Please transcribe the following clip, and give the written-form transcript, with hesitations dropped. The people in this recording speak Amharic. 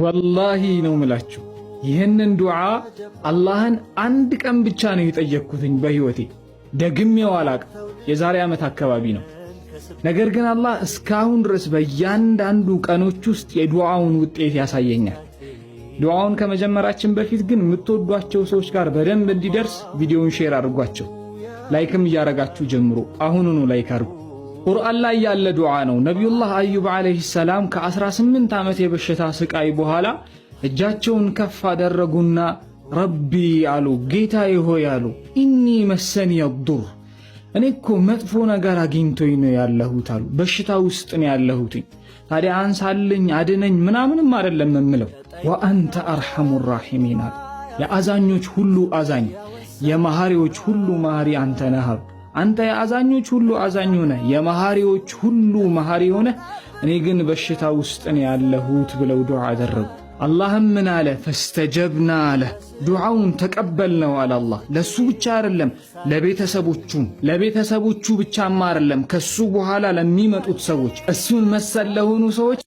ወላሂ ነው ምላችሁ ይህንን ዱዓ አላህን አንድ ቀን ብቻ ነው የጠየቅኩትኝ በህይወቴ ደግሜው አላቅም። የዛሬ ዓመት አካባቢ ነው። ነገር ግን አላህ እስካሁን ድረስ በእያንዳንዱ ቀኖች ውስጥ የዱዓውን ውጤት ያሳየኛል። ዱዓውን ከመጀመራችን በፊት ግን የምትወዷቸው ሰዎች ጋር በደንብ እንዲደርስ ቪዲዮውን ሼር አድርጓቸው። ላይክም እያረጋችሁ ጀምሮ አሁኑኑ ላይክ አድርጉ። ቁርአን ላይ ያለ ዱዓ ነው። ነቢዩላህ አዩብ ዓለይሂ ሰላም ከ18 ዓመት የበሽታ ስቃይ በኋላ እጃቸውን ከፍ አደረጉና ረቢ አሉ፣ ጌታዬ ሆይ አሉ፣ ኢኒ መሰኒ የዱር፣ እኔ እኮ መጥፎ ነገር አግኝቶኝ ነው ያለሁት አሉ። በሽታ ውስጥ ነው ያለሁት። ታዲያ አንሳልኝ አድነኝ ምናምንም አይደለም የምለው። ወአንተ አርሐሙ ራሒሚን አሉ፣ የአዛኞች ሁሉ አዛኝ የመሐሪዎች ሁሉ መሐሪ አንተ ነህ አሉ። አንተ የአዛኞች ሁሉ አዛኝ ሆነ የመሐሪዎች ሁሉ መሐሪ ሆነ፣ እኔ ግን በሽታ ውስጥ ነው ያለሁት ብለው ዱዓ አደረጉ። አላህም ምን አለ? ፈስተጀብና አለ፣ ዱዓውን ተቀበልነው አለ አላህ። ለሱ ብቻ አይደለም ለቤተሰቦቹ ብቻማ አይደለም፣ ከሱ በኋላ ለሚመጡት ሰዎች እሱን መሰል ለሆኑ ሰዎች